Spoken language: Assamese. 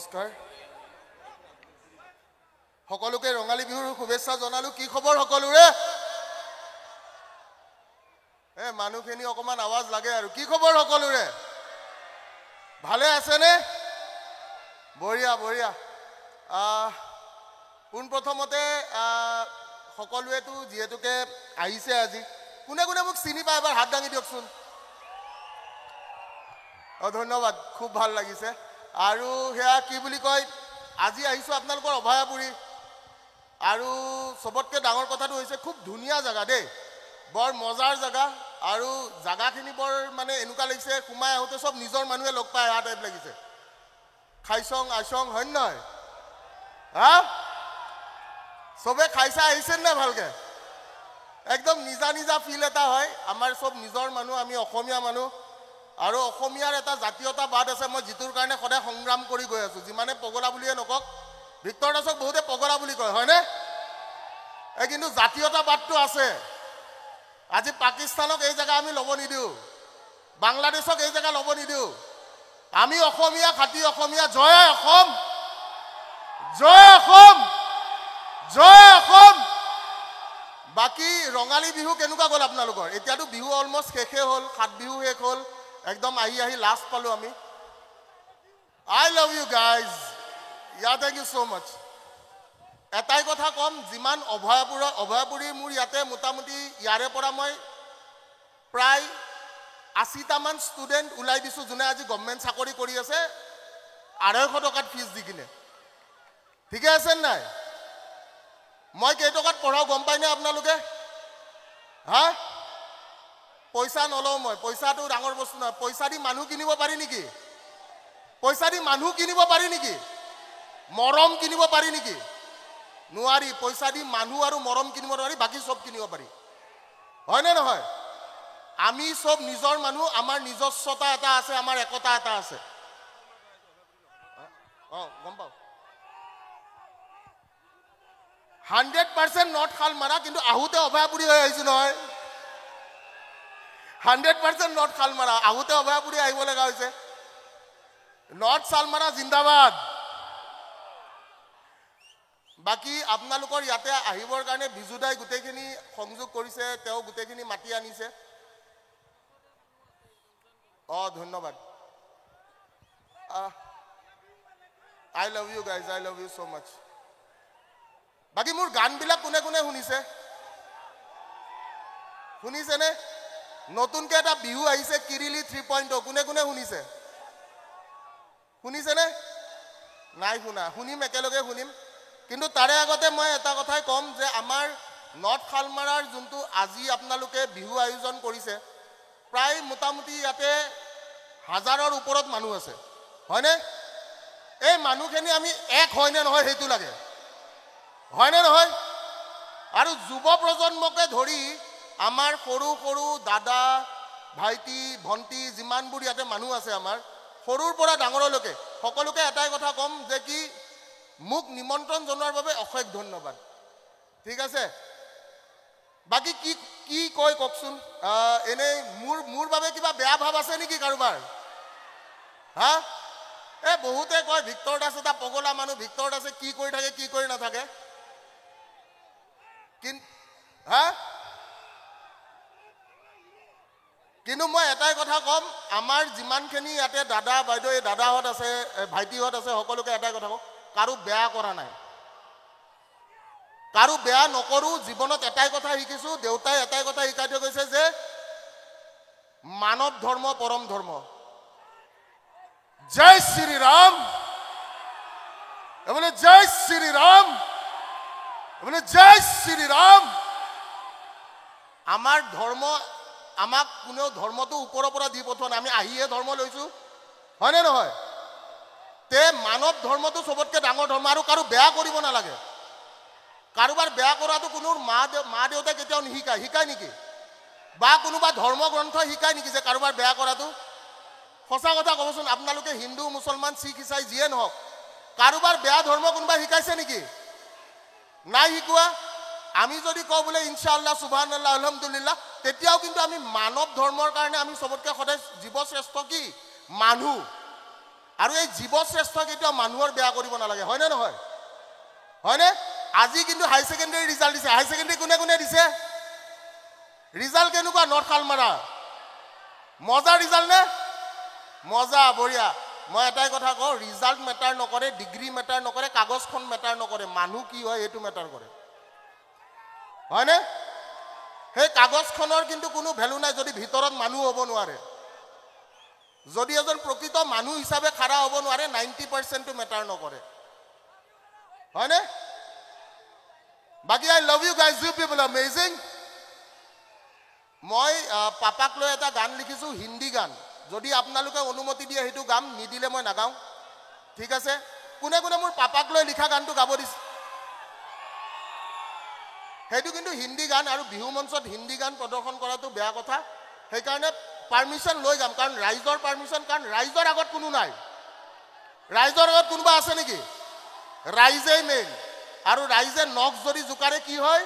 নমস্কাৰ সকলোকে ৰঙালী বিহুৰ শুভেচ্ছা জনালো কি খবৰ সকলোৰে মানুহখিনি অকমান আৱাজ লাগে আৰু কি খবৰ সকলোৰে ভালে আছে নে বঢ়িয়া বঢ়িয়া পোন প্ৰথমতে সকলোৱেতো যিহেতুকে আহিছে আজি কোনে কোনে মোক চিনি পায় এবাৰ হাত দাঙি দিয়কচোন ধন্যবাদ খুব ভাল লাগিছে আৰু হেয়া কি বুলি কয় আজি আহিছো আপোনালোকৰ অভয়াপুৰী আৰু সবতকে ডাঙৰ কথাটো হৈছে খুব ধুনীয়া জায়গা দেই বৰ মজাৰ জায়গা আৰু জায়গাখিনি বৰ মানে এনেকুৱা লাগিছে কুমাই আহোতে সব নিজৰ মানুহে লগ পায় আহা টাইপ লাগিছে খাইছং আইছং হয় নহয় হা সবে খাইছা আহিছে না ভালকে একদম নিজা নিজা ফিল এটা হয় আমাৰ সব নিজৰ মানুহ আমি অসমীয়া মানুহ আৰু অসমীয়াৰ এটা জাতীয়তাবাদ আছে মই জিতুৰ কাৰণে সদায় সংগ্ৰাম কৰি গৈ আছো যিমানে পগলা বুলিয়ে নকক ভিক্টৰ দাসক বহুতে পগলা বুলি কয় হয়নে কিন্তু জাতীয়তাবাদটো আছে আজি পাকিস্তানক এই জায়গা আমি লব নিদিও বাংলাদেশক এই জায়গা লব নিদিও আমি অসমীয়া খাতি অসমীয়া জয় অসম জয় অসম জয় অসম বাকি ৰঙালী বিহু কেনেকুৱা গ'ল আপোনালোকৰ এতিয়াতো বিহু অলমোস্ট শেষে হ'ল সাত বিহু শেষ হ'ল একদম আহি লাষ্ট পালো আমি I love you guys yeah thank you so much এটাই কথা কম যিমান অভয়াপুৰী মোৰ ইয়াতে মোটামুটি ইয়াৰে পৰা মই প্ৰায় 80টা মান ষ্টুডেণ্ট ওলাই দিছো যোনে আজি গভৰ্ণমেণ্ট চাকৰি কৰি আছে 250 টকাত ফিজ দি কিনে ঠিকে আছে নাই মই কেই টকাত পঢ়াও গম পাইনে আপোনালোকে হা পইচা নলও মই পইচাটো ডাঙৰ বস্তু নহয় পইচা দি মানুহ কিনিব পাৰি নেকি পইচা দি মানুহ কিনিব পাৰি নেকি মৰম কিনিব পাৰি নেকি নোৱাৰি পইচা দি মানুহ আৰু মৰম কিনিব নোৱাৰি বাকি সব কিনিব পাৰি হয় নে নহয় আমি সব নিজৰ মানুহ আমাৰ নিজস্বতা এটা আছে আমাৰ একতা এটা আছে গম পাও 100% নট খালমাৰা কিন্তু আহুতে অভয়াপুৰী হৈ আহিছো নহয় 100% নট খালমাৰা আহুতে অভয়াপুৰী আহিব লগা হৈছে নট চালমাৰা জিন্দাবাদ বাকি আপোনালোকৰ ইয়াতে আহিবৰ কাৰণে বিজুদাই গুটেখিনি সংযোগ কৰিছে তেওঁ গুটেখিনি মাটি আনিছে ধন্যবাদ I love you guys I love you so much বাকি মোৰ গানবিলাক কোনে কোনে শুনিছে নে নতুনকে এটা বিহু আহিছে কিৰিলি 3.0 কোনে কোনে শুনিছে নে নাই শুনা শুনিম একেলগে শুনিম কিন্তু তাৰে আগতে মই এটা কথাই কম যে আমাৰ নৰ্থ খালমাৰাৰ যোনটো আজি আপোনালোকে বিহু আয়োজন কৰিছে প্ৰায় মোটামুটি ইয়াতে হাজাৰৰ ওপৰত মানুহ আছে হয়নে এই মানুহখিনি আমি এক হয়নে নহয় সেইটো লাগে হয়নে নহয় আৰু যুৱ প্ৰজন্মকে ধৰি আমাৰ সৰু সৰু দাদা ভাইটি ভন্টি যিমানবোৰ ইয়াতে মানুহ আছে আমাৰ সৰুৰ পৰা ডাঙৰলৈকে সকলোকে এটাই কথা কম যে কি মোক নিমন্ত্ৰণ জনোৱাৰ বাবে অশেষ ধন্যবাদ ঠিক আছে বাকি কি কয় ককচোন এনে মোৰ বাবে কিবা বেয়া ভাব আছে নেকি কাৰোবাৰ হা বহুতে কয় ভিক্টৰ দাস এটা পগলা মানুহ ভিক্টৰ দাসে কি কৰি থাকে কি কৰি নাথাকে কিন্তু মই এটাই কথা কম আমাৰ যিমানখিনি ইয়াতে দাদা বাইদেউ দাদাহঁত আছে ভাইটিহঁত আছে সকলোকে এটাই কথা কম কাৰো বেয়া কৰা নাই কাৰো বেয়া নকৰো জীৱনত এটাই কথা শিকিছো দেউতাই এটাই কথা শিকাই থৈ গৈছে যে মানৱ ধৰ্ম পৰম ধৰ্ম জয় শ্ৰী ৰাম বলে জয় শ্ৰী ৰাম বলে জয় শ্ৰী ৰাম আমাৰ ধৰ্ম আমাক কোনেও ধৰ্মটো ওপৰৰ পৰা দি পঠোৱা নাই আমি আহিয়ে ধৰ্ম লৈছো হয়নে নহয় তে মানৱ ধৰ্মটো সবতকে ডাঙৰ ধৰ্ম আৰু কাৰো বেয়া কৰিব নালাগে কাৰোবাৰ বেয়া কৰাটো কোনো মা দেউতাই কেতিয়াও শিকায় নেকি বা কোনোবা ধৰ্ম গ্ৰন্থ শিকায় নেকি যে কাৰোবাৰ বেয়া কৰাটো সঁচা কথা ক'বচোন আপোনালোকে হিন্দু মুছলমান শিখ ইসাই যিয়ে নহওক কাৰোবাৰ বেয়া ধৰ্ম কোনোবা শিকাইছে নেকি নাই শিকোৱা আমি যদি কওঁ বোলে ইনশাআল্লাহ সুবহানাল্লাহ আলহামদুলিল্লাহ তেতিয়াও কিন্তু আমি মানৱ ধৰ্মৰ কাৰণে আমি সবতকে সদায় জীৱ শ্ৰেষ্ঠ কি মানুহ আৰু এই জীৱশ্ৰেষ্ঠ কেতিয়াও মানুহৰ বেয়া কৰিব নালাগে, হয়নে নহয়? হয়নে? আজি কিন্তু হাই ছেকেণ্ডেৰী ৰিজাল্ট দিছে। হাই ছেকেণ্ডেৰী কোনে কোনে দিছে? ৰিজাল্ট কেনেকুৱা? নৰ্থ শালমাৰা মজা ৰিজাল্ট নে? মজা, বঢ়িয়া। মই এটাই কথা কওঁ, ৰিজাল্ট মেটাৰ নকৰে, ডিগ্ৰী মেটাৰ নকৰে, কাগজখন মেটাৰ নকৰে, মানুহ কি হয় এইটো মেটাৰ কৰে, হয়নে? সেই কাগজখনৰ কিন্তু কোনো ভেলু নাই যদি ভিতৰত মানুহ হ'ব নোৱাৰে। যদি এজন প্ৰকৃত মানুহ হিচাপে খাৰা হ'ব নোৱাৰে 90% মেটাৰ নকৰে, হয়নে? বাকী I love you guys, you people amazing. মই পাপাক লৈ এটা গান লিখিছোঁ, হিন্দী গান। যদি আপোনালোকে অনুমতি দিয়ে সেইটো গাম, নিদিলে মই নাগাওঁ, ঠিক আছে? কোনে কোনে মোৰ পাপাক লৈ লিখা গানটো গাব দিছে? সেইটো কিন্তু হিন্দী গান, আৰু বিহু মঞ্চত হিন্দী গান প্ৰদৰ্শন কৰাটো বেয়া কথা। সেইকাৰণে পাৰ্মিশ্যন লৈ যাম, কাৰণ ৰাইজৰ পাৰ্মিশ্যন, কাৰণ ৰাইজৰ আগত কোনো নাই। ৰাইজৰ আগত কোনোবা আছে নেকি? ৰাইজেই মেইন, আৰু ৰাইজে নখ যদি জোকাৰে কি হয়?